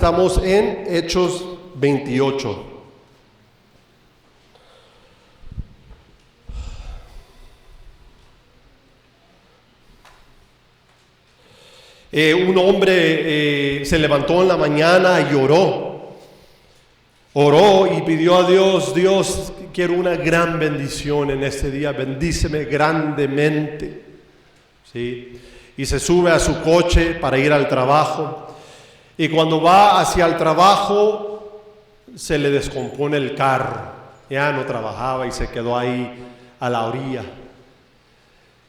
Estamos en Hechos 28. Un hombre se levantó en la mañana y oró y pidió a Dios: Dios, quiero una gran bendición en este día, bendíceme grandemente. ¿Sí? Y se sube a su coche para ir al trabajo. Y cuando va hacia el trabajo, se le descompone el carro. Ya no trabajaba y se quedó ahí a la orilla.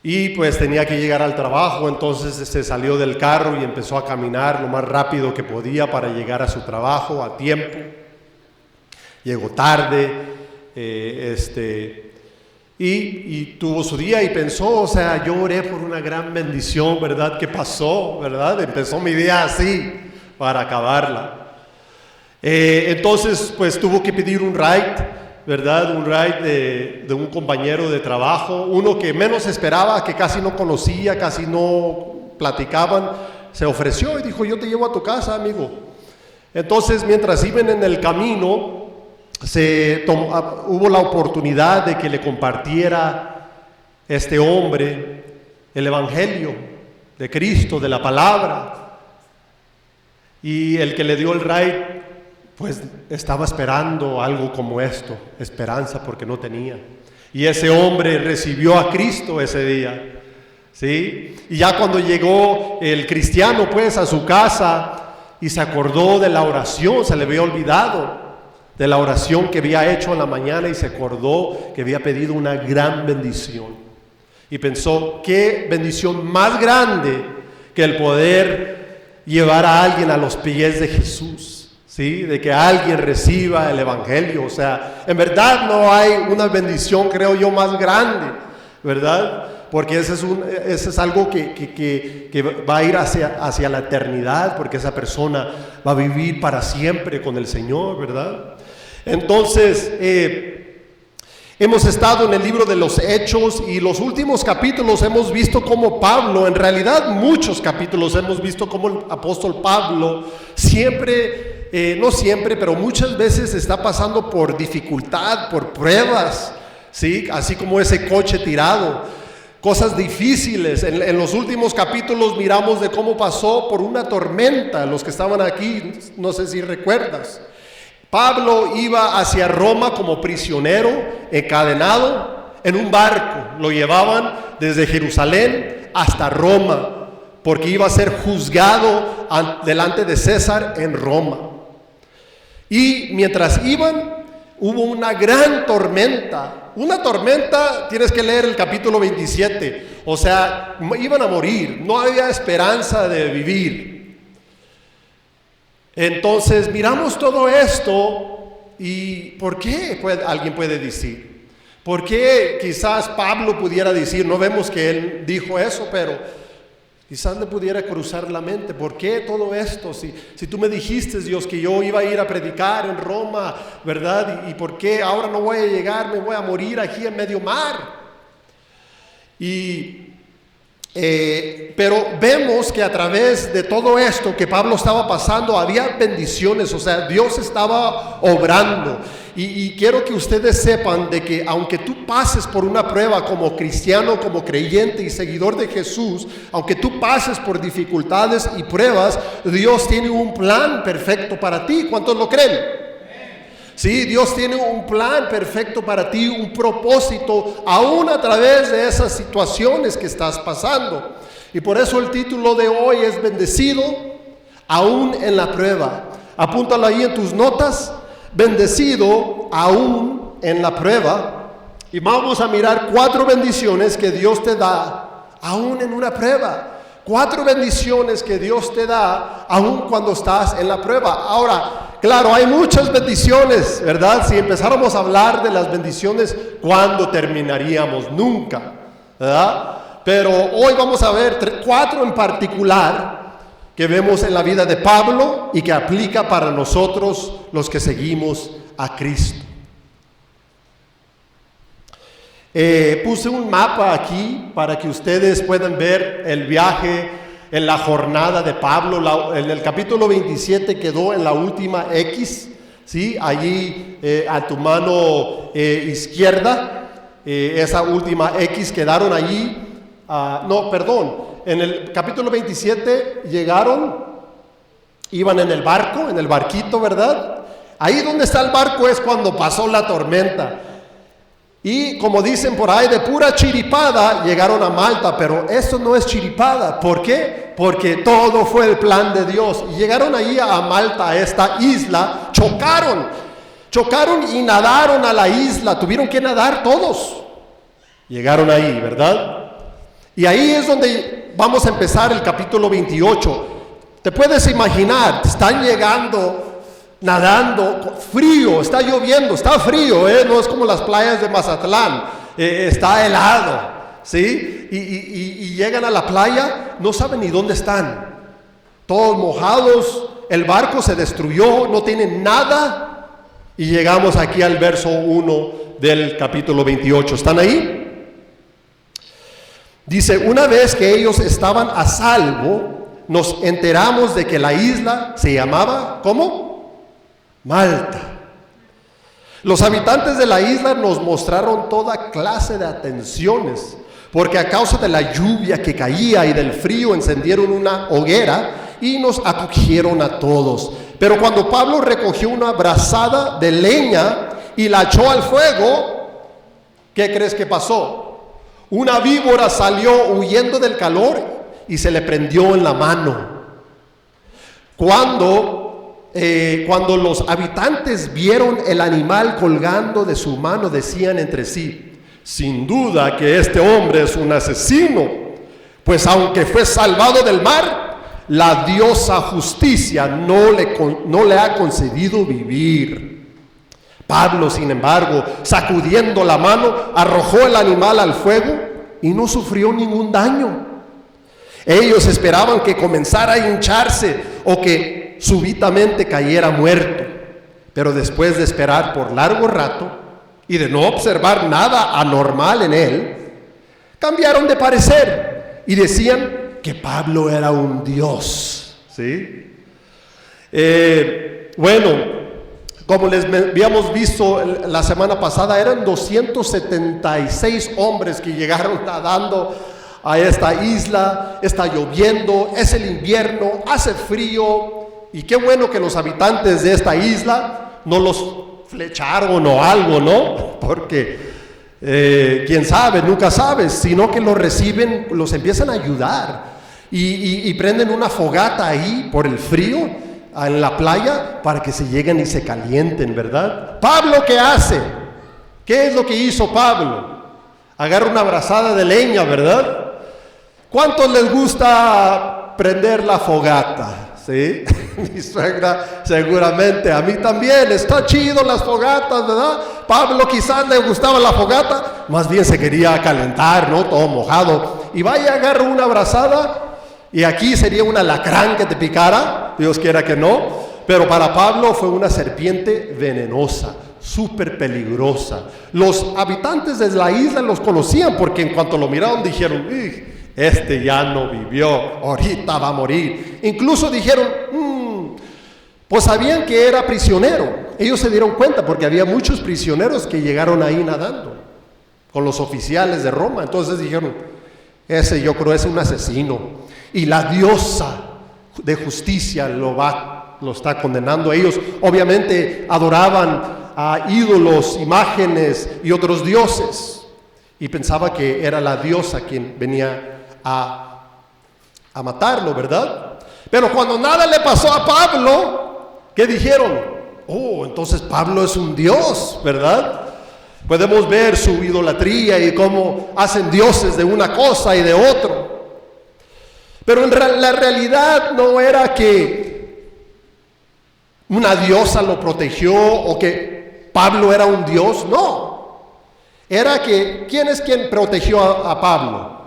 Y pues tenía que llegar al trabajo, entonces se salió del carro y empezó a caminar lo más rápido que podía para llegar a su trabajo a tiempo. Llegó tarde, y tuvo su día y pensó, yo oré por una gran bendición, ¿verdad? ¿Qué pasó, verdad? Empezó mi día así, para acabarla. Entonces, pues tuvo que pedir un ride, ¿verdad? Un ride de un compañero de trabajo, uno que menos esperaba, que casi no conocía, casi no platicaban. Se ofreció y dijo: yo te llevo a tu casa, amigo. Entonces, mientras iban en el camino, hubo la oportunidad de que le compartiera este hombre el evangelio de Cristo, de la palabra. Y el que le dio el ride, pues estaba esperando algo como esto, esperanza, porque no tenía. Y ese hombre recibió a Cristo ese día, ¿sí? Y ya cuando llegó el cristiano pues a su casa y se acordó de la oración, se le había olvidado de la oración que había hecho en la mañana y se acordó que había pedido una gran bendición. Y pensó: qué bendición más grande que el poder llevar a alguien a los pies de Jesús, ¿sí? De que alguien reciba el evangelio. En verdad no hay una bendición, creo yo, más grande, ¿verdad? Porque ese es algo que va a ir hacia la eternidad, porque esa persona va a vivir para siempre con el Señor, ¿verdad? Entonces, hemos estado en el libro de los Hechos y los últimos capítulos hemos visto cómo Pablo, en realidad muchos capítulos hemos visto cómo el apóstol Pablo siempre, no siempre, pero muchas veces está pasando por dificultad, por pruebas, ¿sí? Así como ese coche tirado, cosas difíciles. En los últimos capítulos miramos de cómo pasó por una tormenta. Los que estaban aquí, no sé si recuerdas. Pablo iba hacia Roma como prisionero, encadenado en un barco. Lo llevaban desde Jerusalén hasta Roma, porque iba a ser juzgado delante de César en Roma. Y mientras iban, hubo una gran tormenta. Una tormenta, tienes que leer el capítulo 27. Iban a morir, no había esperanza de vivir. Entonces miramos todo esto y ¿por qué? Alguien puede decir. ¿Por qué quizás Pablo pudiera decir? No vemos que él dijo eso, pero quizás le pudiera cruzar la mente. ¿Por qué todo esto? Si tú me dijiste, Dios, que yo iba a ir a predicar en Roma, ¿verdad? ¿Y por qué ahora no voy a llegar? Me voy a morir aquí en medio mar. Pero vemos que a través de todo esto que Pablo estaba pasando había bendiciones, Dios estaba obrando. Y quiero que ustedes sepan de que aunque tú pases por una prueba como cristiano, como creyente y seguidor de Jesús, aunque tú pases por dificultades y pruebas, Dios tiene un plan perfecto para ti. ¿Cuántos lo creen? Sí, Dios tiene un plan perfecto para ti, un propósito, aún a través de esas situaciones que estás pasando. Y por eso el título de hoy es bendecido aún en la prueba. Apúntalo ahí en tus notas: bendecido aún en la prueba. Y vamos a mirar 4 bendiciones que Dios te da aún en una prueba. 4 bendiciones que Dios te da aún cuando estás en la prueba. Ahora, claro, hay muchas bendiciones, ¿verdad? Si empezáramos a hablar de las bendiciones, ¿cuándo terminaríamos? Nunca, ¿verdad? Pero hoy vamos a ver 4 en particular que vemos en la vida de Pablo y que aplica para nosotros los que seguimos a Cristo. Puse un mapa aquí para que ustedes puedan ver el viaje en la jornada de Pablo. En el capítulo 27 quedó en la última X, ¿sí? Allí a tu mano izquierda, esa última X quedaron allí. En el capítulo 27 iban en el barco, en el barquito, ¿verdad? Ahí donde está el barco es cuando pasó la tormenta. Y como dicen por ahí, de pura chiripada llegaron a Malta, pero eso no es chiripada. ¿Por qué? Porque todo fue el plan de Dios. Y llegaron ahí a Malta, a esta isla, chocaron y nadaron a la isla, tuvieron que nadar todos. Llegaron ahí, ¿verdad? Y ahí es donde vamos a empezar el capítulo 28. Te puedes imaginar, están llegando, nadando, frío, está lloviendo, está frío, no es como las playas de Mazatlán, está helado, ¿sí? Y llegan a la playa, no saben ni dónde están, todos mojados, el barco se destruyó, no tienen nada, y llegamos aquí al verso 1 del capítulo 28. ¿Están ahí? Dice, una vez que ellos estaban a salvo, nos enteramos de que la isla se llamaba, ¿cómo? Malta. Los habitantes de la isla nos mostraron toda clase de atenciones, porque a causa de la lluvia que caía y del frío encendieron una hoguera y nos acogieron a todos. Pero cuando Pablo recogió una brazada de leña y la echó al fuego, ¿qué crees que pasó? Una víbora salió huyendo del calor y se le prendió en la mano. Cuando los habitantes vieron el animal colgando de su mano, decían entre sí, sin duda que este hombre es un asesino, pues aunque fue salvado del mar, la diosa justicia no le ha concedido vivir. Pablo, sin embargo, sacudiendo la mano, arrojó el animal al fuego y no sufrió ningún daño. Ellos esperaban que comenzara a hincharse o que súbitamente cayera muerto. Pero después de esperar por largo rato y de no observar nada anormal en él, cambiaron de parecer y decían que Pablo era un dios. ¿Sí? Como les habíamos visto la semana pasada, eran 276 hombres que llegaron nadando a esta isla. Está lloviendo, es el invierno, hace frío, y qué bueno que los habitantes de esta isla no los flecharon o algo, ¿no? Porque quién sabe, nunca sabes, sino que los reciben, los empiezan a ayudar y prenden una fogata ahí por el frío en la playa para que se lleguen y se calienten, ¿verdad? Pablo, ¿qué hace? ¿Qué es lo que hizo Pablo? Agarra una brazada de leña, ¿verdad? ¿Cuántos les gusta prender la fogata? ¿Sí? Mi suegra seguramente, a mí también, está chido las fogatas, ¿verdad? Pablo quizás le gustaba la fogata, más bien se quería calentar, ¿no? Todo mojado, y vaya, agarra una brazada. Y aquí sería un alacrán que te picara, Dios quiera que no, pero para Pablo fue una serpiente venenosa, súper peligrosa. Los habitantes de la isla los conocían porque en cuanto lo miraron dijeron, este ya no vivió, ahorita va a morir. Incluso dijeron, pues sabían que era prisionero. Ellos se dieron cuenta porque había muchos prisioneros que llegaron ahí nadando con los oficiales de Roma. Entonces dijeron, ese yo creo es un asesino. Y la diosa de justicia lo está condenando. Ellos obviamente adoraban a ídolos, imágenes y otros dioses, y pensaba que era la diosa quien venía a matarlo, ¿verdad? Pero cuando nada le pasó a Pablo, ¿qué dijeron? Entonces Pablo es un dios, ¿verdad? Podemos ver su idolatría y cómo hacen dioses de una cosa y de otro. Pero la realidad no era que una diosa lo protegió o que Pablo era un dios, no. Era que, ¿quién es quien protegió a Pablo?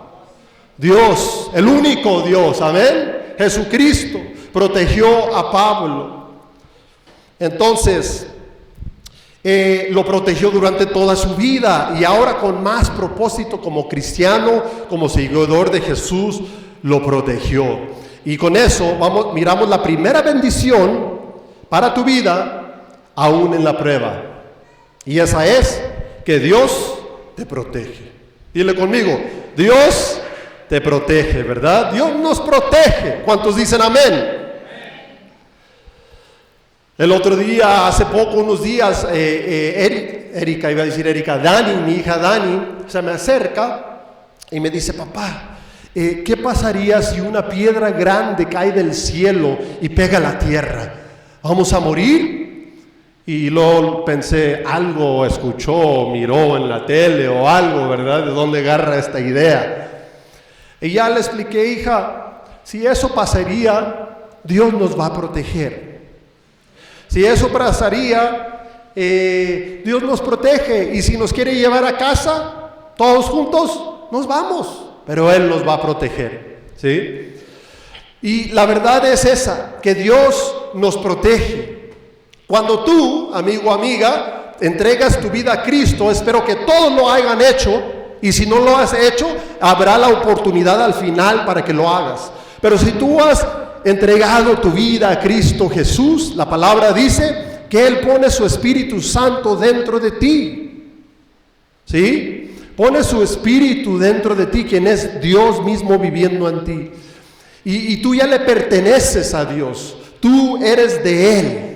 Dios, el único Dios, amén. Jesucristo protegió a Pablo. Entonces, lo protegió durante toda su vida, y ahora con más propósito como cristiano, como seguidor de Jesús, lo protegió. Y con eso miramos la primera bendición para tu vida, aún en la prueba. Y esa es que Dios te protege. Dile conmigo, Dios te protege, ¿verdad? Dios nos protege. ¿Cuántos dicen amén? El otro día, hace poco, unos días, Dani, mi hija Dani, se me acerca y me dice, papá, ¿qué pasaría si una piedra grande cae del cielo y pega a la tierra? ¿Vamos a morir? Y luego pensé, algo escuchó, miró en la tele o algo, ¿verdad? ¿De dónde agarra esta idea? Y ya le expliqué, hija, si eso pasaría, Dios nos va a proteger. Si eso pasaría, Dios nos protege, y si nos quiere llevar a casa, todos juntos, nos vamos, pero Él nos va a proteger, ¿sí? Y la verdad es esa, que Dios nos protege. Cuando tú, amigo o amiga, entregas tu vida a Cristo, espero que todos lo hayan hecho, y si no lo has hecho, habrá la oportunidad al final para que lo hagas. Pero si tú has entregado tu vida a Cristo Jesús, la palabra dice que Él pone su Espíritu Santo dentro de ti, ¿sí? Pone su Espíritu dentro de ti, quien es Dios mismo viviendo en ti, y tú ya le perteneces a Dios, tú eres de Él,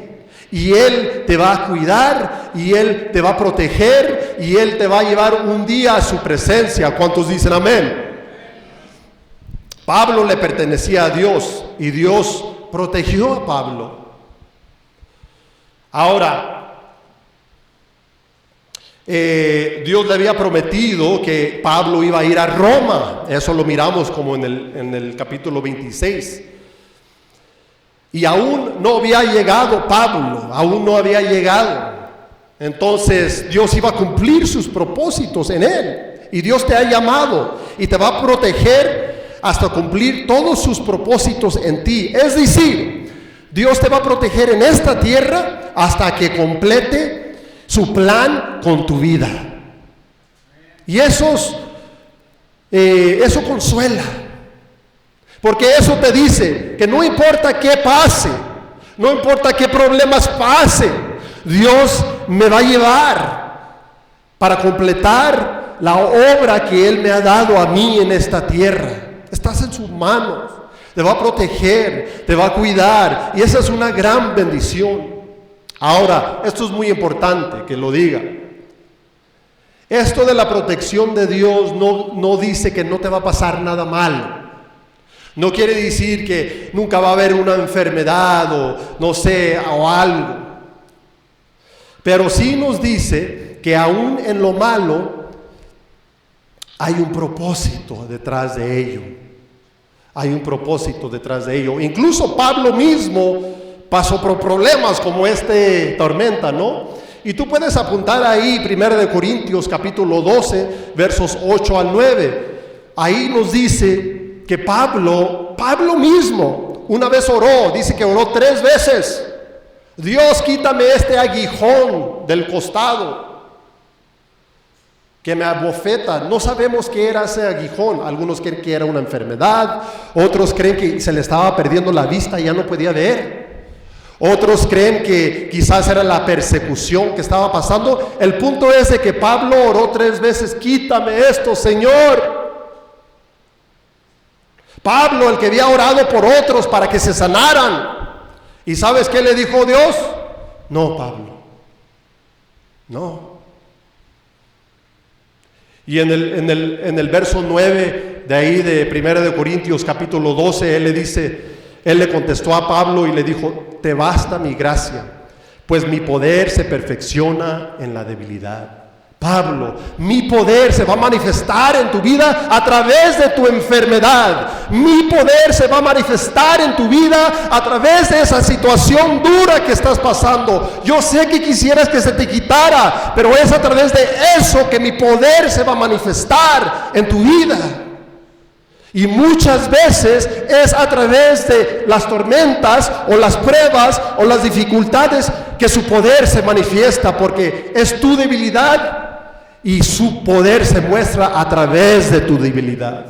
y Él te va a cuidar, y Él te va a proteger, y Él te va a llevar un día a su presencia. ¿Cuántos dicen amén? Pablo le pertenecía a Dios, y Dios protegió a Pablo. Ahora, Dios le había prometido que Pablo iba a ir a Roma. Eso lo miramos como en el capítulo 26. Y aún no había llegado Pablo, aún no había llegado. Entonces Dios iba a cumplir sus propósitos en él. Y Dios te ha llamado y te va a proteger hasta cumplir todos sus propósitos en ti. Es decir, Dios te va a proteger en esta tierra hasta que complete su plan con tu vida. Y eso consuela, porque eso te dice que no importa qué pase, no importa qué problemas pase, Dios me va a llevar para completar la obra que Él me ha dado a mí en esta tierra. Estás en sus manos, te va a proteger, te va a cuidar, y esa es una gran bendición. Ahora, esto es muy importante que lo diga. Esto de la protección de Dios no dice que no te va a pasar nada malo. No quiere decir que nunca va a haber una enfermedad o no sé, o algo. Pero sí nos dice que aún en lo malo hay un propósito detrás de ello. Hay un propósito detrás de ello. Incluso Pablo mismo pasó por problemas como tormenta, ¿no? Y tú puedes apuntar ahí 1 Corintios capítulo 12, versos 8 al 9. Ahí nos dice que Pablo mismo una vez oró, dice que oró 3 veces. Dios, quítame este aguijón del costado que me abofeta. No sabemos qué era ese aguijón. Algunos creen que era una enfermedad, otros creen que se le estaba perdiendo la vista y ya no podía ver. Otros creen que quizás era la persecución que estaba pasando. El punto es de que Pablo oró 3 veces, quítame esto, Señor. Pablo, el que había orado por otros para que se sanaran. ¿Y sabes qué le dijo Dios? No, Pablo, no. Y en el verso 9 de ahí de 1 Corintios capítulo 12, Él le contestó a Pablo y le dijo, te basta mi gracia, pues mi poder se perfecciona en la debilidad. Pablo, mi poder se va a manifestar en tu vida a través de tu enfermedad. Mi poder se va a manifestar en tu vida a través de esa situación dura que estás pasando. Yo sé que quisieras que se te quitara, pero es a través de eso que mi poder se va a manifestar en tu vida. Y muchas veces es a través de las tormentas o las pruebas o las dificultades que su poder se manifiesta, porque es tu debilidad y su poder se muestra a través de tu debilidad.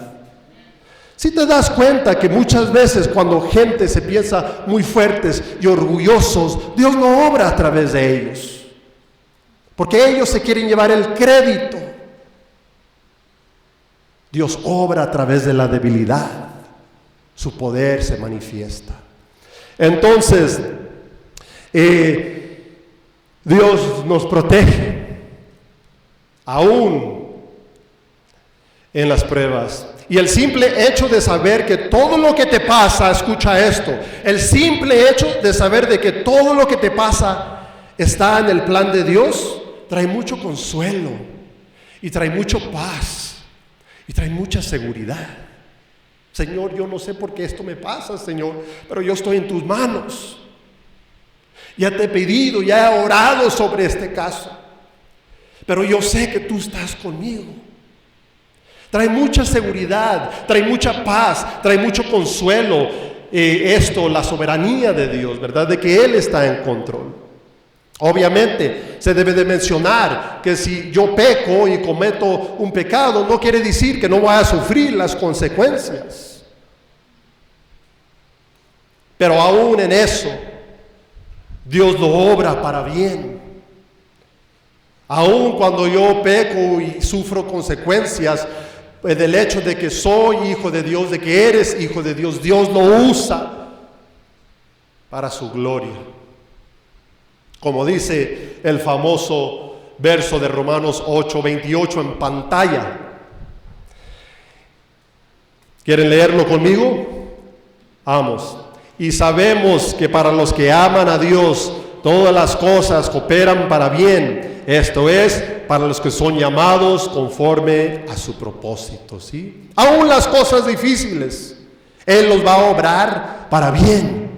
Si te das cuenta que muchas veces cuando gente se piensa muy fuertes y orgullosos, Dios no obra a través de ellos, porque ellos se quieren llevar el crédito. Dios obra a través de la debilidad, su poder se manifiesta. Entonces, Dios nos protege, aún en las pruebas. Y el simple hecho de saber que todo lo que te pasa, escucha esto, el simple hecho de saber de que todo lo que te pasa está en el plan de Dios, trae mucho consuelo, y trae mucho paz, y trae mucha seguridad. Señor, yo no sé por qué esto me pasa, Señor, pero yo estoy en tus manos. Ya te he pedido, ya he orado sobre este caso, pero yo sé que tú estás conmigo. Trae mucha seguridad, trae mucha paz, trae mucho consuelo. La soberanía de Dios, ¿verdad? De que Él está en control. Obviamente, se debe de mencionar que si yo peco y cometo un pecado, no quiere decir que no voy a sufrir las consecuencias. Pero aún en eso, Dios lo obra para bien. Aún cuando yo peco y sufro consecuencias del hecho de que soy hijo de Dios, de que eres hijo de Dios, Dios lo usa para su gloria. Como dice el famoso verso de Romanos 8:28 en pantalla. ¿Quieren leerlo conmigo? Vamos. Y sabemos que para los que aman a Dios, todas las cosas cooperan para bien. Esto es, para los que son llamados conforme a su propósito, ¿sí? Aún las cosas difíciles, Él los va a obrar para bien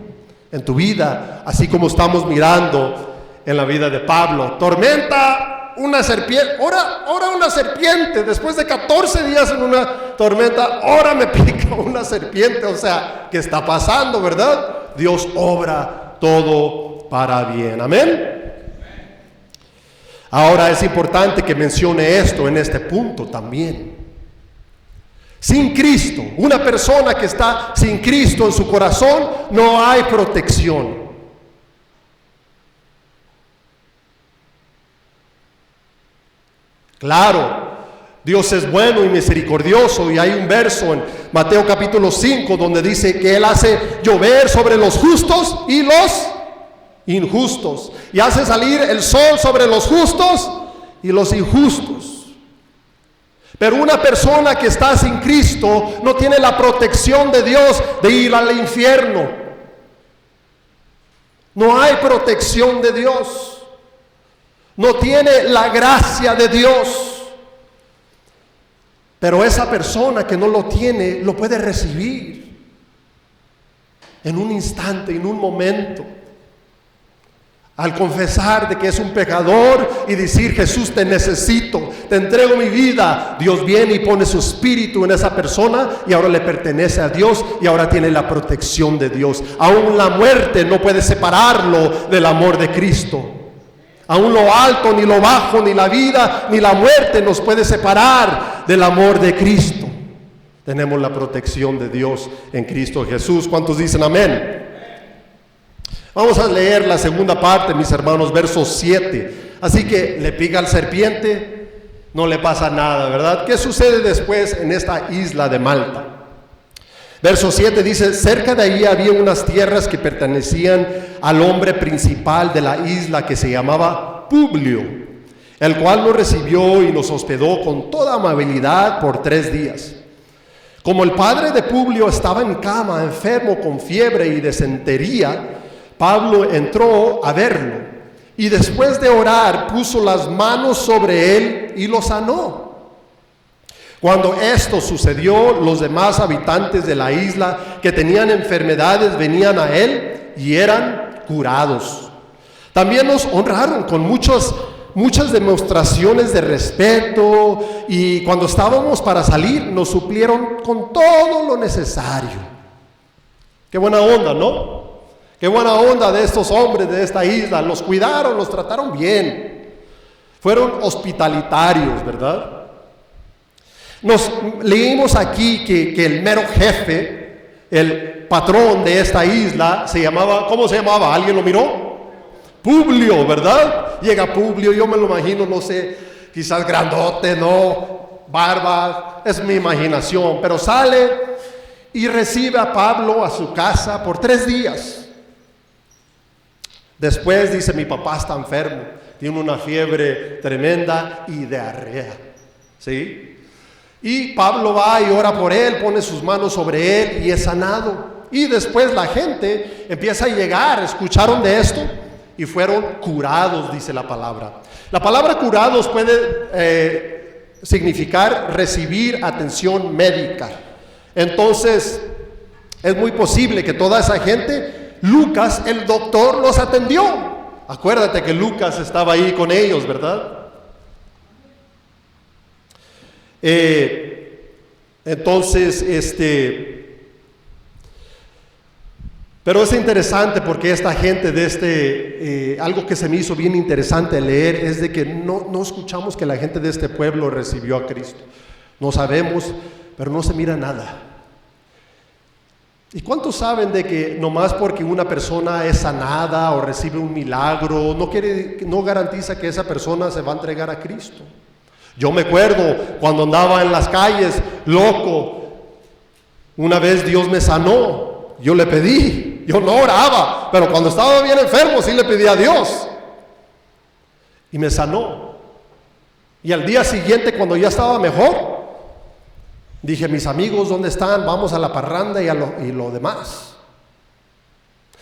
en tu vida, así como estamos mirando en la vida de Pablo. Tormenta, una serpiente, ahora una serpiente, después de 14 días en una tormenta, ahora me pica una serpiente. O sea, ¿qué está pasando, verdad? Dios obra todo para bien, amén. Ahora es importante que mencione esto en este punto también. Sin Cristo, una persona que está sin Cristo en su corazón, no hay protección. Claro, Dios es bueno y misericordioso, y hay un verso en Mateo capítulo 5 donde dice que Él hace llover sobre los justos y los injustos, y hace salir el sol sobre los justos y los injustos. Pero una persona que está sin Cristo no tiene la protección de Dios de ir al infierno. No hay protección de Dios, no tiene la gracia de Dios. Pero esa persona que no lo tiene, lo puede recibir en un instante, en un momento. Al confesar de que es un pecador y decir: Jesús, te necesito, te entrego mi vida, Dios viene y pone su espíritu en esa persona, y ahora le pertenece a Dios, y ahora tiene la protección de Dios. Aún la muerte no puede separarlo del amor de Cristo. Aún lo alto, ni lo bajo, ni la vida, ni la muerte nos puede separar del amor de Cristo. Tenemos la protección de Dios en Cristo Jesús. ¿Cuántos dicen amén? Vamos a leer la segunda parte, mis hermanos, verso 7. Así que le pica al serpiente, no le pasa nada, ¿verdad? ¿Qué sucede después en esta isla de Malta? Verso 7 dice: cerca de allí había unas tierras que pertenecían al hombre principal de la isla, que se llamaba Publio, el cual nos recibió y nos hospedó con toda amabilidad por 3 días. Como el padre de Publio estaba en cama, enfermo con fiebre y desentería, Pablo entró a verlo, y después de orar puso las manos sobre él y lo sanó. Cuando esto sucedió, los demás habitantes de la isla que tenían enfermedades venían a él y eran curados. También nos honraron con muchas demostraciones de respeto, y cuando estábamos para salir nos suplieron con todo lo necesario. Qué buena onda, ¿no? Qué buena onda de estos hombres de esta isla. Los cuidaron, los trataron bien. Fueron hospitalitarios, ¿verdad? Leímos aquí que el mero jefe, el patrón de esta isla, ¿cómo se llamaba? ¿Alguien lo miró? Publio, ¿verdad? Llega Publio, yo me lo imagino, no sé, quizás grandote, ¿no? Barba, es mi imaginación, pero sale y recibe a Pablo a su casa por 3 días. Después dice, mi papá está enfermo, tiene una fiebre tremenda y diarrea, ¿sí? Y Pablo va y ora por él, pone sus manos sobre él y es sanado. Y después la gente empieza a llegar, escucharon de esto y fueron curados, dice la palabra. La palabra curados puede significar recibir atención médica. Entonces, es muy posible que toda esa gente, Lucas, el doctor, los atendió. Acuérdate que Lucas estaba ahí con ellos, ¿verdad? Entonces, pero es interesante porque esta gente de algo que se me hizo bien interesante leer es de que no escuchamos que la gente de este pueblo recibió a Cristo. No sabemos, pero no se mira nada. ¿Y cuántos saben de que nomás porque una persona es sanada o recibe un milagro, no garantiza que esa persona se va a entregar a Cristo? Yo me acuerdo cuando andaba en las calles, loco, una vez Dios me sanó, yo le pedí, yo no oraba, pero cuando estaba bien enfermo sí le pedí a Dios y me sanó. Y al día siguiente, cuando ya estaba mejor, dije, mis amigos, ¿dónde están? Vamos a la parranda y lo demás.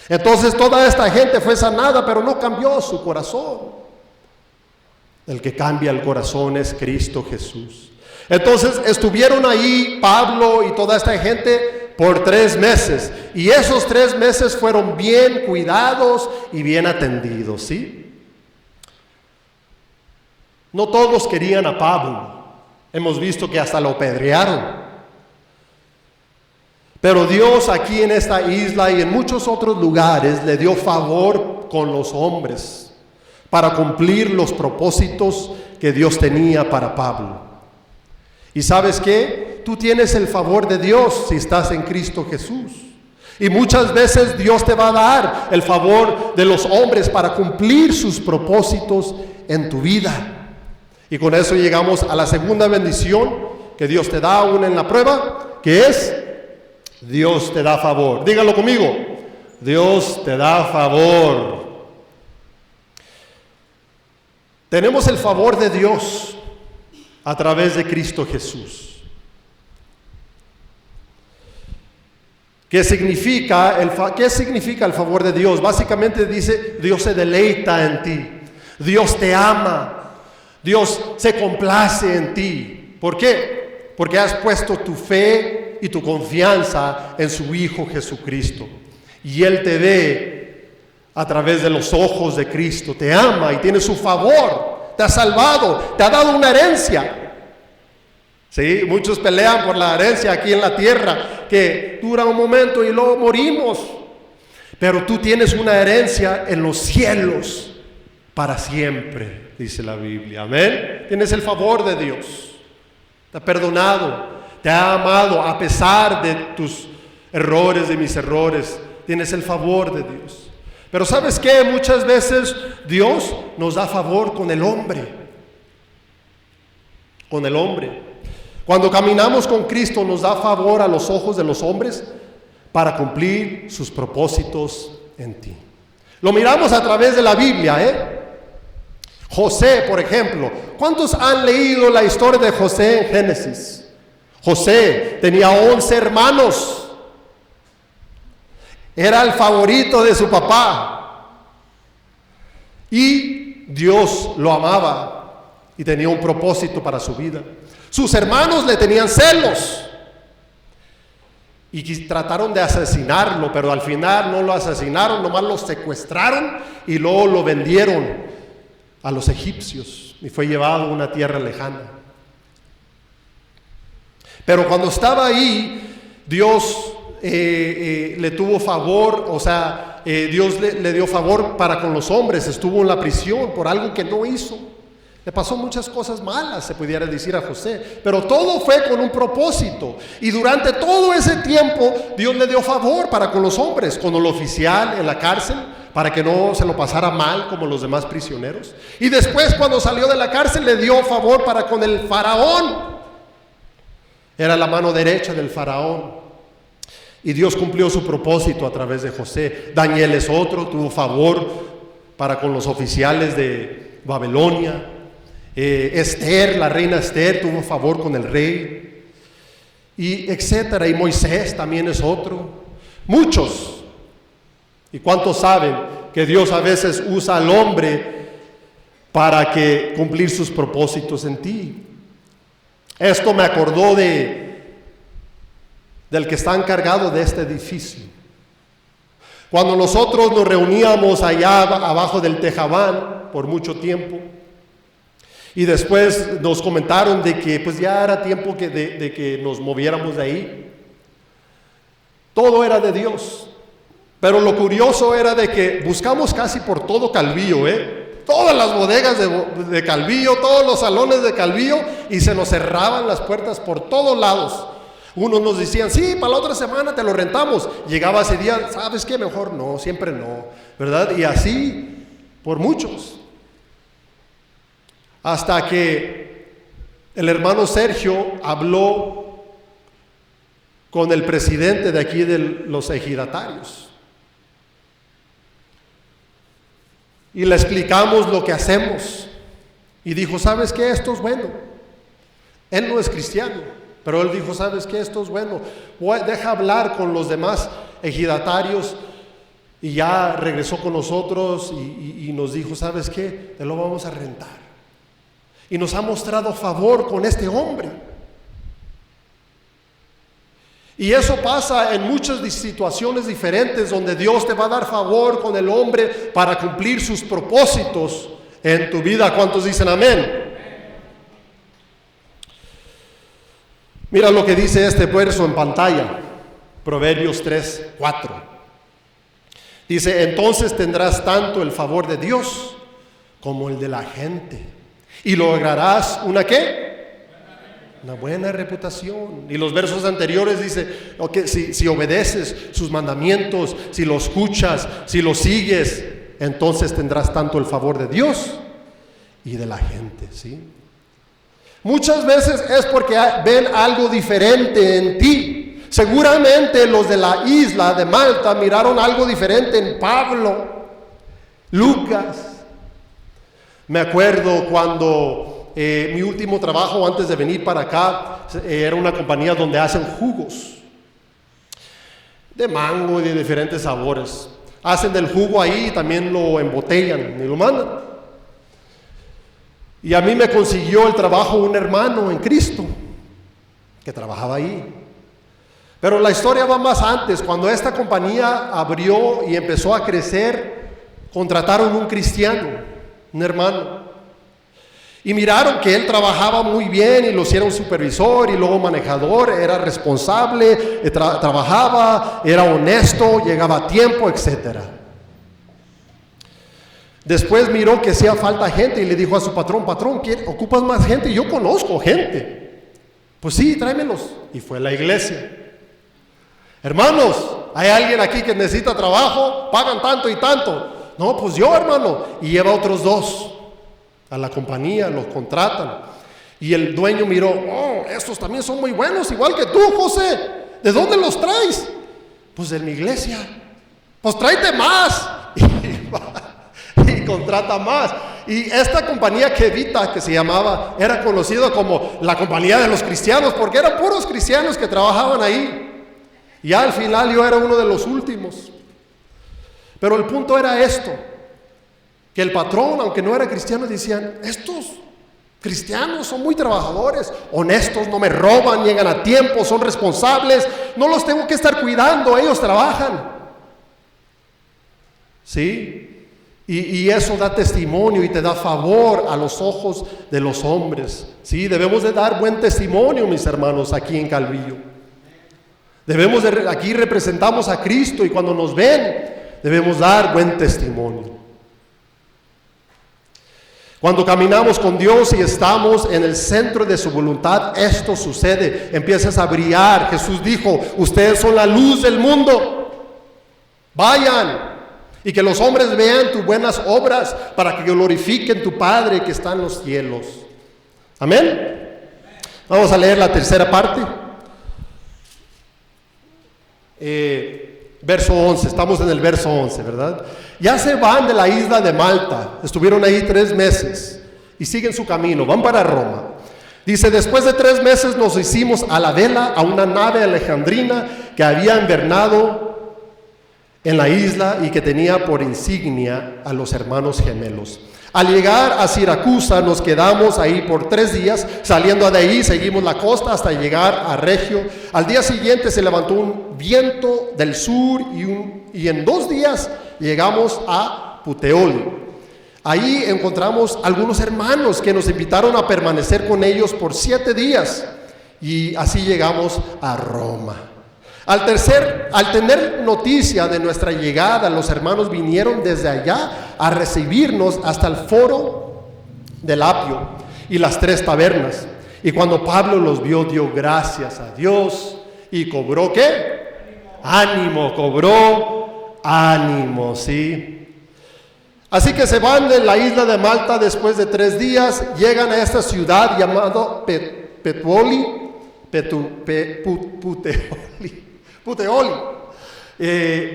Entonces toda esta gente fue sanada, pero no cambió su corazón. El que cambia el corazón es Cristo Jesús. Entonces estuvieron ahí Pablo y toda esta gente por 3 meses. Y esos 3 meses fueron bien cuidados y bien atendidos, ¿sí? No todos querían a Pablo. Hemos visto que hasta lo apedrearon. Pero Dios aquí en esta isla y en muchos otros lugares le dio favor con los hombres para cumplir los propósitos que Dios tenía para Pablo. ¿Y sabes qué? Tú tienes el favor de Dios si estás en Cristo Jesús. Y muchas veces Dios te va a dar el favor de los hombres para cumplir sus propósitos en tu vida. Y con eso llegamos a la segunda bendición que Dios te da aún en la prueba, que es Dios te da favor. Dígalo conmigo, Dios te da favor. Tenemos el favor de Dios a través de Cristo Jesús. ¿Qué significa el favor de Dios? Básicamente dice, Dios se deleita en ti, Dios te ama, Dios se complace en ti. ¿Por qué? Porque has puesto tu fe y tu confianza en su Hijo Jesucristo. Y Él te ve a través de los ojos de Cristo, te ama y tiene su favor, te ha salvado, te ha dado una herencia. Sí, muchos pelean por la herencia aquí en la tierra, que dura un momento y luego morimos. Pero tú tienes una herencia en los cielos para siempre, dice la Biblia. Amén. Tienes el favor de Dios, te ha perdonado, te ha amado a pesar de tus errores, de mis errores. Tienes el favor de Dios. Pero ¿sabes qué? Muchas veces Dios nos da favor con el hombre. Con el hombre. Cuando caminamos con Cristo nos da favor a los ojos de los hombres para cumplir sus propósitos en ti. Lo miramos a través de la Biblia, José, por ejemplo. ¿Cuántos han leído la historia de José en Génesis? José tenía 11 hermanos. Era el favorito de su papá. Y Dios lo amaba y tenía un propósito para su vida. Sus hermanos le tenían celos y trataron de asesinarlo, pero al final no lo asesinaron, nomás lo secuestraron y luego lo vendieron a los egipcios y fue llevado a una tierra lejana. Pero cuando estaba ahí, Dios le tuvo favor, Dios le dio favor para con los hombres. Estuvo en la prisión por algo que no hizo. Le pasó muchas cosas malas, se pudiera decir, a José, pero todo fue con un propósito. Y durante todo ese tiempo Dios le dio favor para con los hombres, con el oficial en la cárcel, para que no se lo pasara mal como los demás prisioneros. Y después, cuando salió de la cárcel, le dio favor para con el faraón. Era la mano derecha del faraón. Y Dios cumplió su propósito a través de José. Daniel es otro, tuvo favor para con los oficiales de Babilonia. Esther, la reina Esther, tuvo favor con el rey, y etcétera. Y Moisés también es otro. Muchos. ¿Y cuántos saben que Dios a veces usa al hombre para que cumplir sus propósitos en ti? Esto me acordó del que está encargado de este edificio. Cuando nosotros nos reuníamos allá abajo del tejabán por mucho tiempo, y después nos comentaron de que pues ya era tiempo de que nos moviéramos de ahí. Todo era de Dios. Pero lo curioso era de que buscamos casi por todo Calvillo, todas las bodegas de Calvillo, todos los salones de Calvillo, y se nos cerraban las puertas por todos lados. Unos nos decían, sí, para la otra semana te lo rentamos. Llegaba ese día, ¿sabes qué? Mejor no, siempre no, ¿verdad? Y así por muchos. Hasta que el hermano Sergio habló con el presidente de aquí de los ejidatarios. Y le explicamos lo que hacemos. Y dijo, ¿sabes qué? Esto es bueno. Él no es cristiano, pero él dijo, ¿sabes qué? Esto es bueno. Deja hablar con los demás ejidatarios. Y ya regresó con nosotros y nos dijo, ¿sabes qué? Te lo vamos a rentar. Y nos ha mostrado favor con este hombre. Y eso pasa en muchas situaciones diferentes, donde Dios te va a dar favor con el hombre para cumplir sus propósitos en tu vida. ¿Cuántos dicen amén? Mira lo que dice este verso en pantalla, Proverbios 3:4. Dice, entonces tendrás tanto el favor de Dios como el de la gente. Y lograrás ¿una qué? Una buena reputación. Y los versos anteriores dice, okay, si obedeces sus mandamientos, si los escuchas, si los sigues, entonces tendrás tanto el favor de Dios y de la gente, ¿sí? Muchas veces es porque ven algo diferente en ti. Seguramente los de la isla de Malta miraron algo diferente en Pablo, Lucas. Me acuerdo cuando mi último trabajo antes de venir para acá era una compañía donde hacen jugos de mango y de diferentes sabores. Hacen del jugo ahí y también lo embotellan y lo mandan. Y a mí me consiguió el trabajo un hermano en Cristo que trabajaba ahí. Pero la historia va más antes. Cuando esta compañía abrió y empezó a crecer, contrataron un cristiano, un hermano, y miraron que él trabajaba muy bien y lo hicieron supervisor y luego manejador, era responsable, trabajaba, era honesto, llegaba a tiempo, etc. Después miró que hacía falta gente y le dijo a su patrón, ¿ocupas más gente? Yo conozco gente. Pues sí, tráemelos. Y fue a la iglesia. Hermanos, ¿hay alguien aquí que necesita trabajo? Pagan tanto y tanto. No, pues yo, hermano. Y lleva otros 2 a la compañía, los contratan. Y el dueño miró, estos también son muy buenos, igual que tú, José. ¿De dónde los traes? Pues de mi iglesia. Pues tráete más. Y contrata más. Y esta compañía Kevita, que se llamaba, era conocida como la compañía de los cristianos, porque eran puros cristianos que trabajaban ahí. Y al final yo era uno de los últimos. Pero el punto era esto, que el patrón, aunque no era cristiano, decían, estos cristianos son muy trabajadores, honestos, no me roban, llegan a tiempo, son responsables, no los tengo que estar cuidando, ellos trabajan. ¿Sí? Y eso da testimonio y te da favor a los ojos de los hombres. ¿Sí? Debemos de dar buen testimonio, mis hermanos, aquí en Calvillo. Aquí representamos a Cristo y cuando nos ven, debemos dar buen testimonio. Cuando caminamos con Dios y estamos en el centro de su voluntad, esto sucede. Empiezas a brillar. Jesús dijo, ustedes son la luz del mundo. Vayan y que los hombres vean tus buenas obras para que glorifiquen tu Padre que está en los cielos. Amén. Vamos a leer la tercera parte. Verso 11, estamos en el verso 11, ¿verdad? Ya se van de la isla de Malta, estuvieron ahí 3 meses y siguen su camino, van para Roma. Dice, después de 3 meses nos hicimos a la vela a una nave alejandrina que había invernado en la isla y que tenía por insignia a los hermanos gemelos. Al llegar a Siracusa nos quedamos ahí por 3 días, saliendo de ahí seguimos la costa hasta llegar a Regio. Al día siguiente se levantó un viento del sur y en 2 días llegamos a Puteoli. Ahí encontramos algunos hermanos que nos invitaron a permanecer con ellos por 7 días y así llegamos a Roma. Al tener noticia de nuestra llegada, los hermanos vinieron desde allá a recibirnos hasta el foro del Apio y las 3 tabernas. Y cuando Pablo los vio, dio gracias a Dios y cobró ¿qué? Ánimo, cobró ánimo, ¿sí? Así que se van de la isla de Malta después de 3 días, llegan a esta ciudad llamada Puteoli,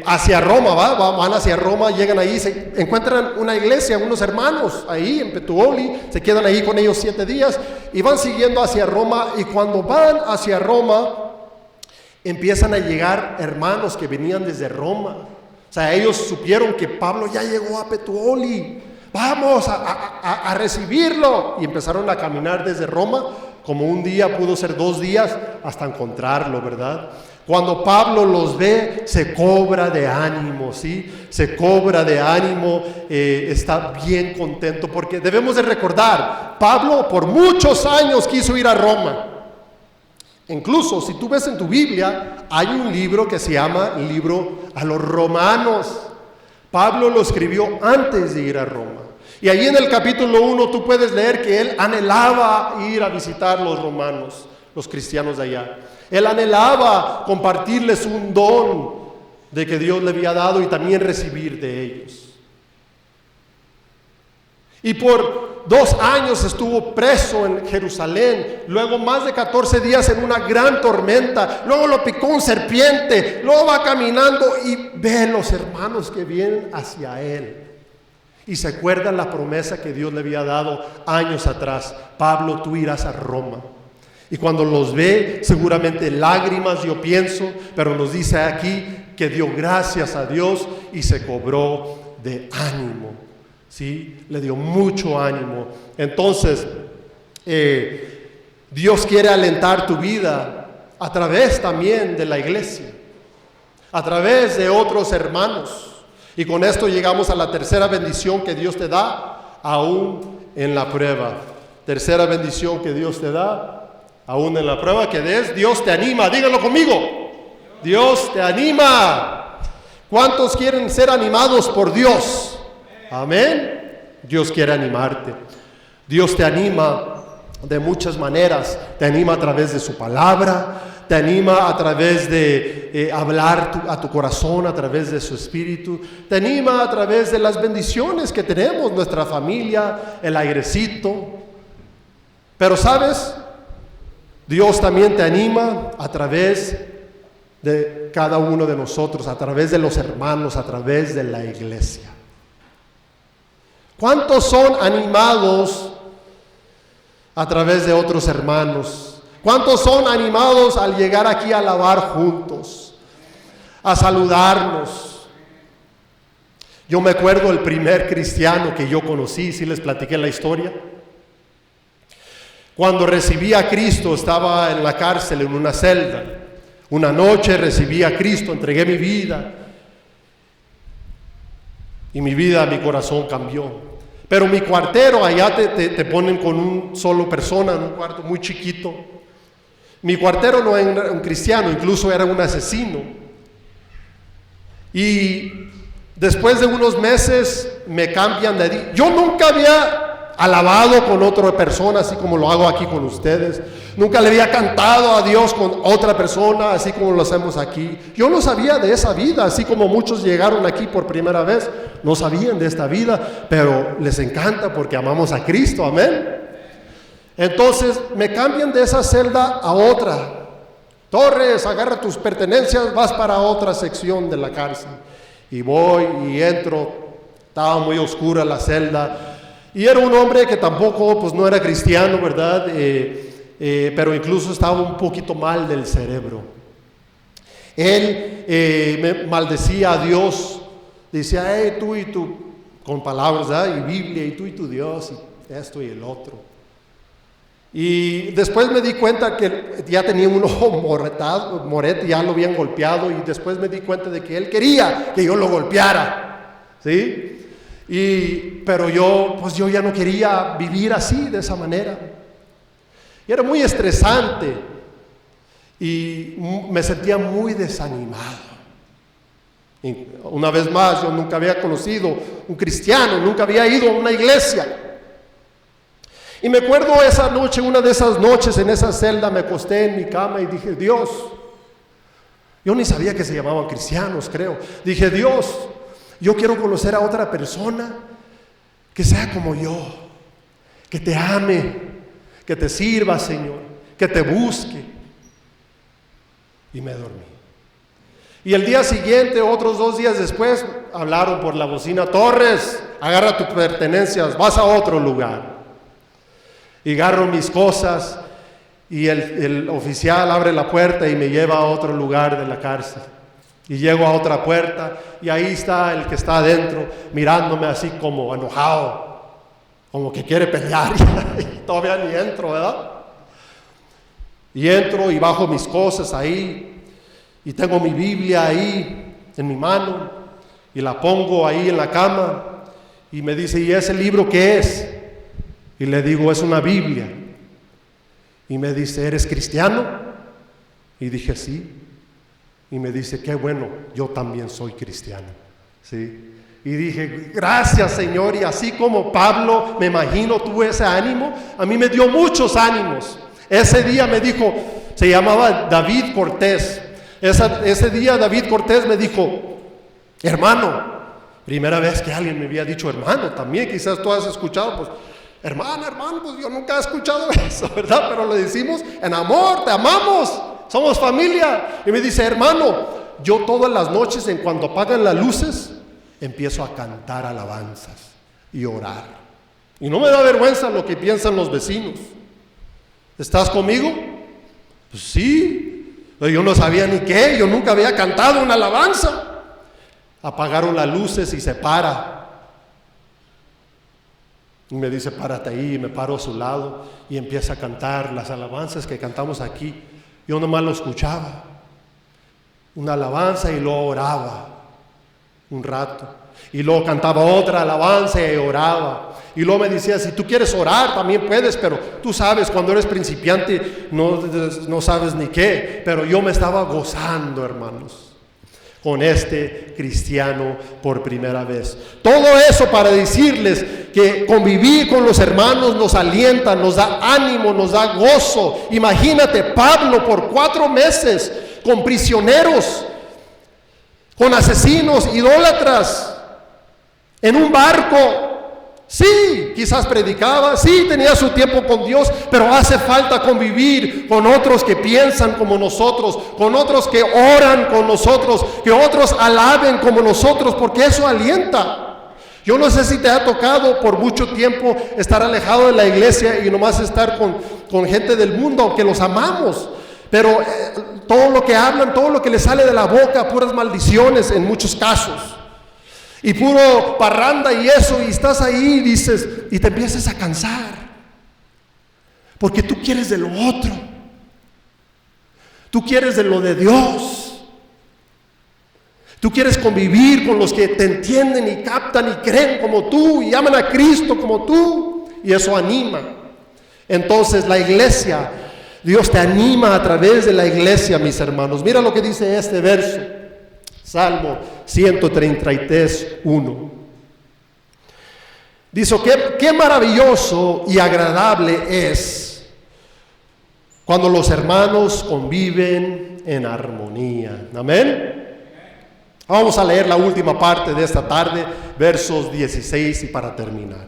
hacia Roma, van hacia Roma, llegan ahí, se encuentran una iglesia, unos hermanos ahí en Puteoli, se quedan ahí con ellos 7 días y van siguiendo hacia Roma. Y cuando van hacia Roma empiezan a llegar hermanos que venían desde Roma. O sea, ellos supieron que Pablo ya llegó a Puteoli, vamos a recibirlo, y empezaron a caminar desde Roma, como un día, pudo ser 2 días, hasta encontrarlo, ¿verdad? Cuando Pablo los ve, se cobra de ánimo, ¿sí? Se cobra de ánimo, está bien contento, porque debemos de recordar, Pablo por muchos años quiso ir a Roma. Incluso, si tú ves en tu Biblia, hay un libro que se llama el libro a los Romanos. Pablo lo escribió antes de ir a Roma. Y ahí en el capítulo 1 tú puedes leer que él anhelaba ir a visitar los romanos, los cristianos de allá. Él anhelaba compartirles un don de que Dios le había dado y también recibir de ellos. Y por 2 años estuvo preso en Jerusalén, luego más de 14 días en una gran tormenta, luego lo picó un serpiente, luego va caminando y ve los hermanos que vienen hacia él. Y se acuerda la promesa que Dios le había dado años atrás: Pablo, tú irás a Roma. Y cuando los ve, seguramente lágrimas, yo pienso, pero nos dice aquí que dio gracias a Dios y se cobró de ánimo, ¿sí? Le dio mucho ánimo. Entonces, Dios quiere alentar tu vida a través también de la iglesia, a través de otros hermanos. Y con esto llegamos a la tercera bendición que Dios te da, aún en la prueba. Tercera bendición que Dios te da, aún en la prueba que des, Dios te anima. Díganlo conmigo. Dios te anima. ¿Cuántos quieren ser animados por Dios? Amén. Dios quiere animarte. Dios te anima de muchas maneras. Te anima a través de su palabra. Te anima a través de hablar a tu corazón, a través de su espíritu. Te anima a través de las bendiciones que tenemos, nuestra familia, el airecito. Pero ¿sabes? Dios también te anima a través de cada uno de nosotros, a través de los hermanos, a través de la iglesia. ¿Cuántos son animados a través de otros hermanos? ¿Cuántos son animados al llegar aquí a alabar juntos, a saludarnos? Yo me acuerdo el primer cristiano que yo conocí, sí les platiqué la historia. Cuando recibí a Cristo, estaba en la cárcel, en una celda. Una noche recibí a Cristo, entregué mi vida. Y mi corazón cambió. Pero mi cuartero, allá te ponen con un solo persona en un cuarto muy chiquito. Mi cuartero no era un cristiano, incluso era un asesino. Y después de unos meses me cambian de ahí. Yo nunca había alabado con otra persona, así como lo hago aquí con ustedes. Nunca le había cantado a Dios con otra persona, así como lo hacemos aquí. Yo no sabía de esa vida, así como muchos llegaron aquí por primera vez, no sabían de esta vida, pero les encanta porque amamos a Cristo, amén. Entonces me cambian de esa celda a otra. Torres, agarra tus pertenencias, vas para otra sección de la cárcel. Y voy y entro, estaba muy oscura la celda. Y era un hombre que tampoco, pues no era cristiano, ¿verdad? Pero incluso estaba un poquito mal del cerebro. Él me maldecía a Dios, decía, hey, tú y tú, con palabras, ¿verdad? Y Biblia, y tú y tu Dios, y esto y el otro. Y después me di cuenta que ya tenía un ojo morete, ya lo habían golpeado, y después me di cuenta de que él quería que yo lo golpeara, ¿sí? Pero yo ya no quería vivir así, de esa manera. Y era muy estresante y me sentía muy desanimado. Y una vez más, yo nunca había conocido un cristiano, nunca había ido a una iglesia. Y me acuerdo esa noche, una de esas noches en esa celda, me acosté en mi cama y dije, Dios, yo ni sabía que se llamaban cristianos, creo. Dije, Dios, yo quiero conocer a otra persona que sea como yo, que te ame, que te sirva, Señor, que te busque. Y me dormí. Y el día siguiente, otros 2 días después, hablaron por la bocina, Torres, agarra tus pertenencias, vas a otro lugar. Y agarro mis cosas y el oficial abre la puerta y me lleva a otro lugar de la cárcel. Y llego a otra puerta y ahí está el que está adentro mirándome así como enojado, como que quiere pelear. Y todavía ni entro, ¿verdad? Y entro y bajo mis cosas ahí y tengo mi Biblia ahí en mi mano y la pongo ahí en la cama y me dice, ¿y ese libro qué es? Y le digo, es una Biblia. Y me dice, ¿eres cristiano? Y dije, sí. Y me dice, qué bueno, yo también soy cristiano, ¿sí? Y dije, gracias, Señor. Y así como Pablo, me imagino, tuvo ese ánimo, a mí me dio muchos ánimos. Ese día me dijo, se llamaba David Cortés. Ese día David Cortés me dijo, hermano, primera vez que alguien me había dicho hermano también, quizás tú has escuchado, pues, hermano, pues yo nunca he escuchado eso, ¿verdad? Pero lo decimos en amor, te amamos, somos familia. Y me dice, hermano, yo todas las noches, en cuanto apagan las luces, empiezo a cantar alabanzas y orar. Y no me da vergüenza lo que piensan los vecinos. ¿Estás conmigo? Pues sí, pero yo no sabía ni qué, yo nunca había cantado una alabanza. Apagaron las luces y se para. Y me dice, párate ahí, y me paro a su lado y empieza a cantar las alabanzas que cantamos aquí. Yo nomás lo escuchaba, una alabanza, y luego oraba un rato, y luego cantaba otra alabanza y oraba, y luego me decía, si tú quieres orar también puedes, pero tú sabes, cuando eres principiante no sabes ni qué. Pero yo me estaba gozando, hermanos, con este cristiano por primera vez. Todo eso para decirles que convivir con los hermanos nos alienta, nos da ánimo, nos da gozo. Imagínate, Pablo por 4 meses con prisioneros, con asesinos, idólatras, en un barco. Sí, quizás predicaba, sí, tenía su tiempo con Dios, pero hace falta convivir con otros que piensan como nosotros, con otros que oran con nosotros, que otros alaben como nosotros, porque eso alienta. Yo no sé si te ha tocado por mucho tiempo estar alejado de la iglesia y nomás estar con gente del mundo, aunque los amamos, pero todo lo que hablan, todo lo que les sale de la boca, puras maldiciones en muchos casos. Y puro parranda y eso, y estás ahí, dices, y te empiezas a cansar, porque tú quieres de lo otro, tú quieres de lo de Dios, tú quieres convivir con los que te entienden y captan y creen como tú, y aman a Cristo como tú, y eso anima. Entonces la iglesia, Dios te anima a través de la iglesia, mis hermanos. Mira lo que dice este verso. Salmo 133, 1. Dice, qué maravilloso y agradable es cuando los hermanos conviven en armonía. Amén. Vamos a leer la última parte de esta tarde, versos 16 y para terminar.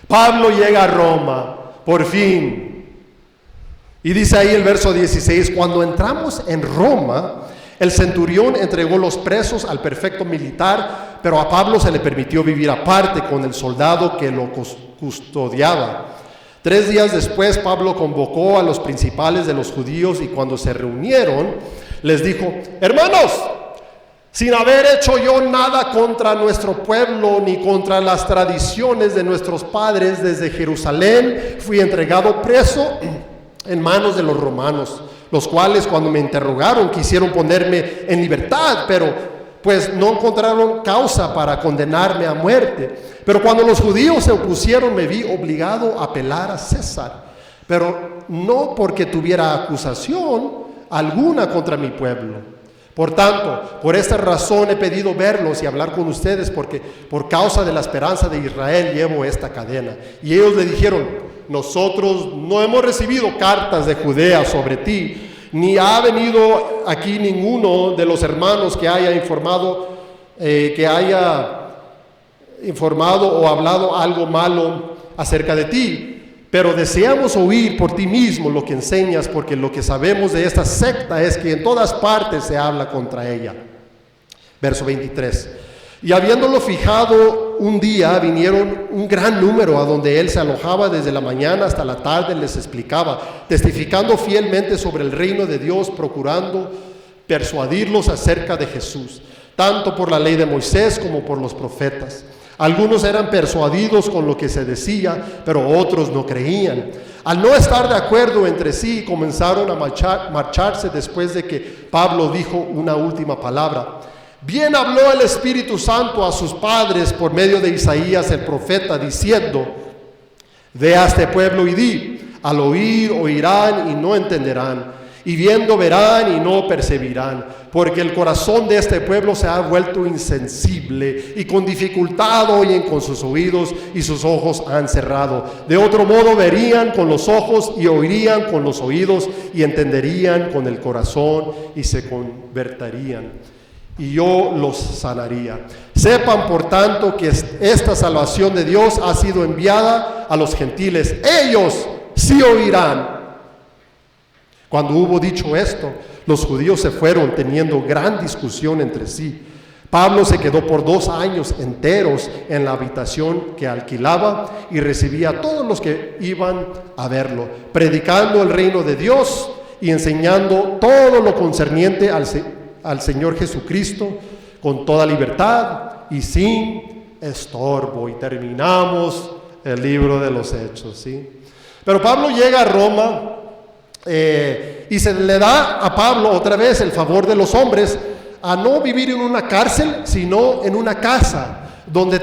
Pablo llega a Roma, por fin. Y dice ahí el verso 16, cuando entramos en Roma, el centurión entregó los presos al prefecto militar, pero a Pablo se le permitió vivir aparte con el soldado que lo custodiaba. 3 días después, Pablo convocó a los principales de los judíos y cuando se reunieron, les dijo, hermanos, sin haber hecho yo nada contra nuestro pueblo ni contra las tradiciones de nuestros padres, desde Jerusalén fui entregado preso en manos de los romanos, los cuales cuando me interrogaron quisieron ponerme en libertad, pero pues no encontraron causa para condenarme a muerte. Pero cuando los judíos se opusieron me vi obligado a apelar a César, pero no porque tuviera acusación alguna contra mi pueblo. Por tanto, por esta razón he pedido verlos y hablar con ustedes, porque por causa de la esperanza de Israel llevo esta cadena. Y ellos le dijeron, nosotros no hemos recibido cartas de Judea sobre ti, ni ha venido aquí ninguno de los hermanos que haya informado o hablado algo malo acerca de ti. Pero deseamos oír por ti mismo lo que enseñas, porque lo que sabemos de esta secta es que en todas partes se habla contra ella. Verso 23. Y habiéndolo fijado un día, vinieron un gran número a donde él se alojaba desde la mañana hasta la tarde, les explicaba, testificando fielmente sobre el reino de Dios, procurando persuadirlos acerca de Jesús, tanto por la ley de Moisés como por los profetas. Algunos eran persuadidos con lo que se decía, pero otros no creían. Al no estar de acuerdo entre sí, comenzaron a marcharse después de que Pablo dijo una última palabra. Bien habló el Espíritu Santo a sus padres por medio de Isaías el profeta, diciendo, ve a este pueblo y di, al oír oirán y no entenderán, y viendo verán y no percibirán, porque el corazón de este pueblo se ha vuelto insensible y con dificultad oyen con sus oídos y sus ojos han cerrado. De otro modo verían con los ojos y oirían con los oídos y entenderían con el corazón y se convertirían. Y yo los sanaría. Sepan, por tanto, que esta salvación de Dios ha sido enviada a los gentiles. Ellos sí oirán. Cuando hubo dicho esto, los judíos se fueron teniendo gran discusión entre sí. Pablo se quedó por 2 años enteros en la habitación que alquilaba y recibía a todos los que iban a verlo, predicando el reino de Dios y enseñando todo lo concerniente al Señor Jesucristo con toda libertad y sin estorbo. Y terminamos el libro de los Hechos, ¿sí? Pero Pablo llega a Roma y se le da a Pablo otra vez el favor de los hombres a no vivir en una cárcel, sino en una casa donde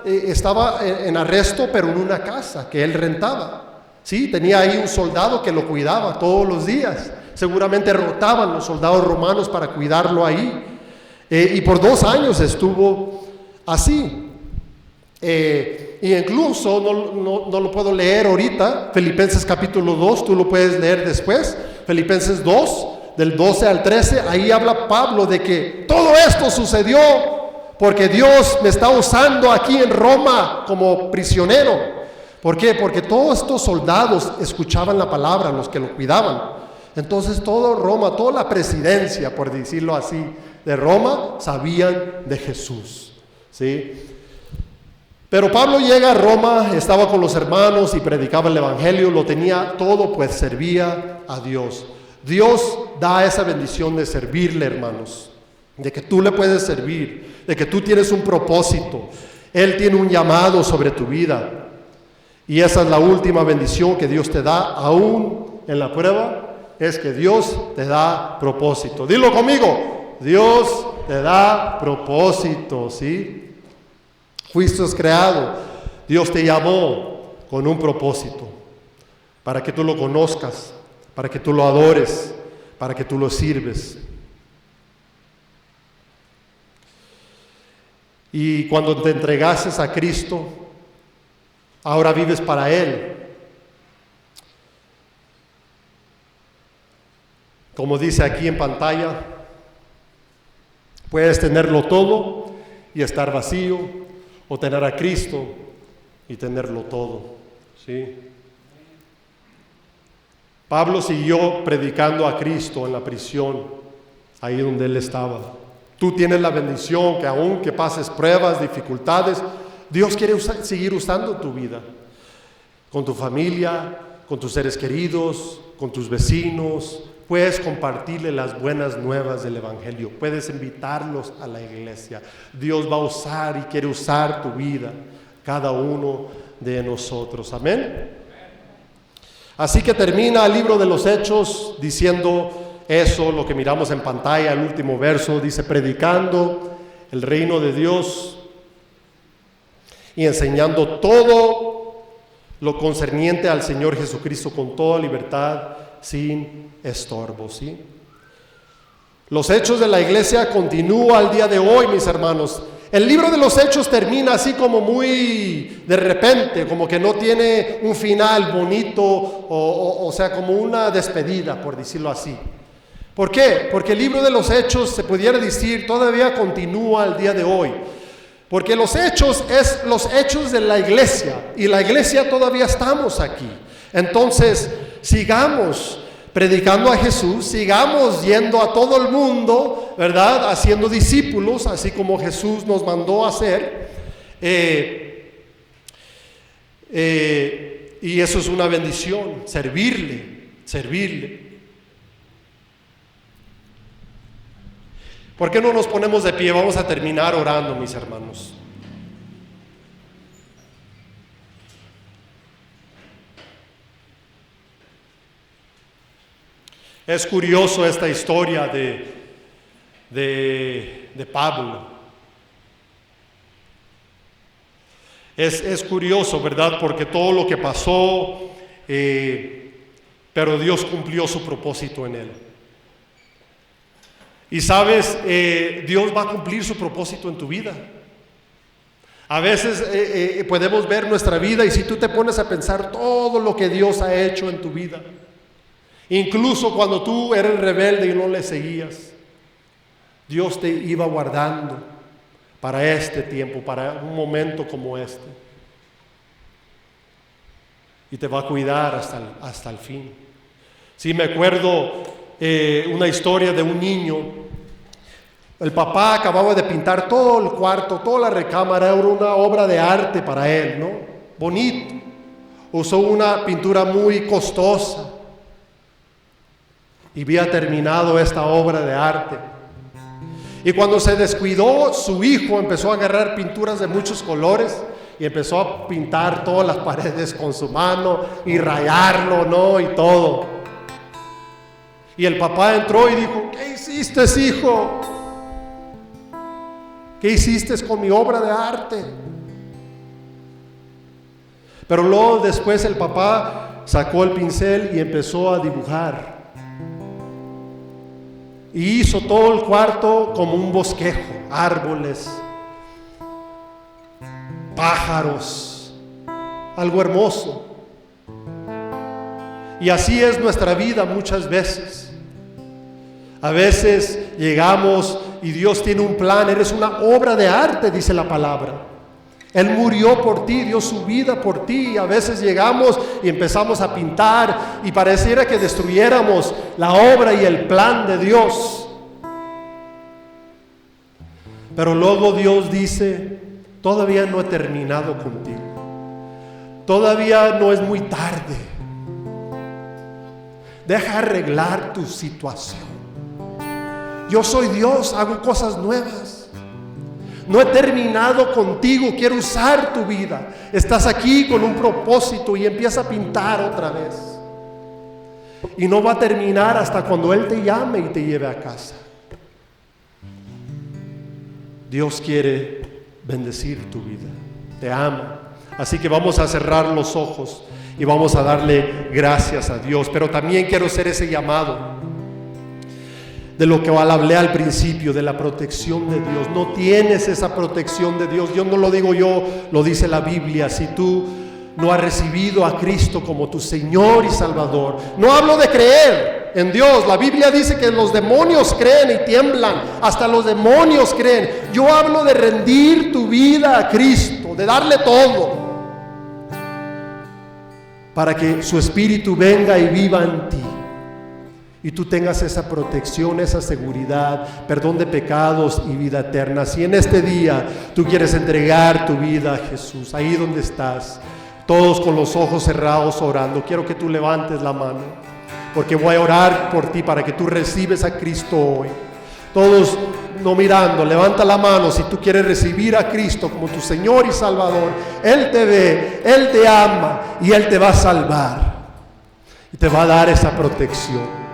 estaba en arresto, pero en una casa que él rentaba. Sí, tenía ahí un soldado que lo cuidaba todos los días. Seguramente rotaban los soldados romanos para cuidarlo ahí. Y por 2 años estuvo así. Y incluso, no lo puedo leer ahorita, Filipenses capítulo 2, tú lo puedes leer después. Filipenses 2, del 12 al 13, ahí habla Pablo de que todo esto sucedió porque Dios me está usando aquí en Roma como prisionero. ¿Por qué? Porque todos estos soldados escuchaban la palabra, los que lo cuidaban. Entonces todo Roma, toda la presidencia, por decirlo así, de Roma, sabían de Jesús, ¿sí? Pero Pablo llega a Roma, estaba con los hermanos y predicaba el evangelio, lo tenía todo, pues servía a Dios. Dios da esa bendición de servirle, hermanos, de que tú le puedes servir, de que tú tienes un propósito. Él tiene un llamado sobre tu vida. Y esa es la última bendición que Dios te da, aún en la prueba, es que Dios te da propósito. Dilo conmigo, Dios te da propósito, ¿sí? Fuiste creado, Dios te llamó con un propósito, para que tú lo conozcas, para que tú lo adores, para que tú lo sirves. Y cuando te entregases a Cristo, Ahora vives para Él. Como dice aquí en pantalla, puedes tenerlo todo y estar vacío, o tener a Cristo y tenerlo todo, ¿sí? Pablo siguió predicando a Cristo en la prisión, ahí donde él estaba. Tú tienes la bendición que aunque pases pruebas, dificultades, Dios quiere seguir usando tu vida, con tu familia, con tus seres queridos, con tus vecinos. Puedes compartirle las buenas nuevas del Evangelio, puedes invitarlos a la iglesia. Dios va a usar y quiere usar tu vida, cada uno de nosotros. Amén. Así que termina el libro de los Hechos diciendo eso, lo que miramos en pantalla, el último verso, dice: predicando el reino de Dios y enseñando todo lo concerniente al Señor Jesucristo con toda libertad, sin estorbo, ¿sí? Los hechos de la iglesia continúan al día de hoy, mis hermanos. El libro de los Hechos termina así como muy de repente, como que no tiene un final bonito, o sea, como una despedida, por decirlo así. ¿Por qué? Porque el libro de los Hechos, se pudiera decir, todavía continúa al día de hoy. Porque los hechos es los hechos de la iglesia, y la iglesia todavía estamos aquí. Entonces, sigamos predicando a Jesús, sigamos yendo a todo el mundo, ¿verdad? Haciendo discípulos, así como Jesús nos mandó a hacer. Y eso es una bendición, servirle. ¿Por qué no nos ponemos de pie? Vamos a terminar orando, mis hermanos. Es curioso esta historia de Pablo. Es curioso, ¿verdad? Porque todo lo que pasó, pero Dios cumplió su propósito en él. Y sabes, Dios va a cumplir su propósito en tu vida. A veces podemos ver nuestra vida, y si tú te pones a pensar todo lo que Dios ha hecho en tu vida, incluso cuando tú eres rebelde y no le seguías, Dios te iba guardando para este tiempo, para un momento como este, y te va a cuidar hasta el fin. Sí, me acuerdo una historia de un niño. El papá acababa de pintar todo el cuarto, toda la recámara, era una obra de arte para él, ¿no? Bonito. Usó una pintura muy costosa y había terminado esta obra de arte. Y cuando se descuidó, su hijo empezó a agarrar pinturas de muchos colores y empezó a pintar todas las paredes con su mano y rayarlo, ¿no? Y todo. Y el papá entró y dijo: ¿qué hiciste, hijo? ¿Qué hiciste con mi obra de arte? Pero luego después el papá sacó el pincel y empezó a dibujar. Y hizo todo el cuarto como un bosquejo, árboles, pájaros, algo hermoso. Y así es nuestra vida muchas veces. A veces llegamos y Dios tiene un plan, eres una obra de arte, dice la palabra. Él murió por ti, dio su vida por ti. Y a veces llegamos y empezamos a pintar y pareciera que destruyéramos la obra y el plan de Dios. Pero luego Dios dice: todavía no he terminado contigo. Todavía no es muy tarde. Deja arreglar tu situación. Yo soy Dios, hago cosas nuevas. No he terminado contigo, quiero usar tu vida. Estás aquí con un propósito y empieza a pintar otra vez. Y no va a terminar hasta cuando Él te llame y te lleve a casa. Dios quiere bendecir tu vida, te ama. Así que vamos a cerrar los ojos y vamos a darle gracias a Dios. Pero también quiero hacer ese llamado de lo que hablé al principio, de la protección de Dios. No tienes esa protección de Dios. Yo no lo digo yo, lo dice la Biblia. Si tú no has recibido a Cristo como tu Señor y Salvador. No hablo de creer en Dios. La Biblia dice que los demonios creen y tiemblan. Hasta los demonios creen. Yo hablo de rendir tu vida a Cristo, de darle todo, para que su Espíritu venga y viva en ti, y tú tengas esa protección, esa seguridad, perdón de pecados y vida eterna. Si en este día tú quieres entregar tu vida a Jesús, ahí donde estás, todos con los ojos cerrados orando, quiero que tú levantes la mano, porque voy a orar por ti para que tú recibes a Cristo hoy. Todos no mirando, levanta la mano si tú quieres recibir a Cristo como tu Señor y Salvador. Él te ve, Él te ama y Él te va a salvar y te va a dar esa protección.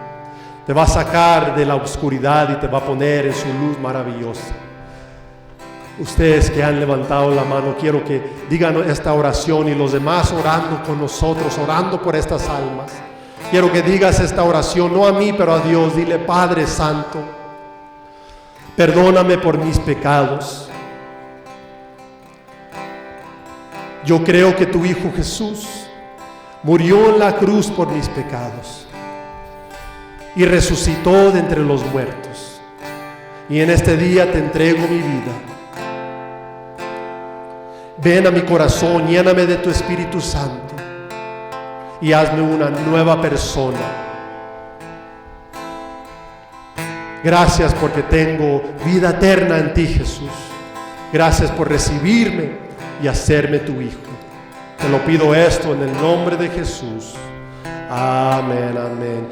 Te va a sacar de la oscuridad y te va a poner en su luz maravillosa. Ustedes que han levantado la mano, quiero que digan esta oración, y los demás orando con nosotros, orando por estas almas. Quiero que digas esta oración, no a mí, pero a Dios. Dile: Padre Santo, perdóname por mis pecados. Yo creo que tu Hijo Jesús murió en la cruz por mis pecados y resucitó de entre los muertos. Y en este día te entrego mi vida. Ven a mi corazón, lléname de tu Espíritu Santo y hazme una nueva persona. Gracias porque tengo vida eterna en ti, Jesús. Gracias por recibirme y hacerme tu Hijo. Te lo pido esto en el nombre de Jesús. Amén, amén.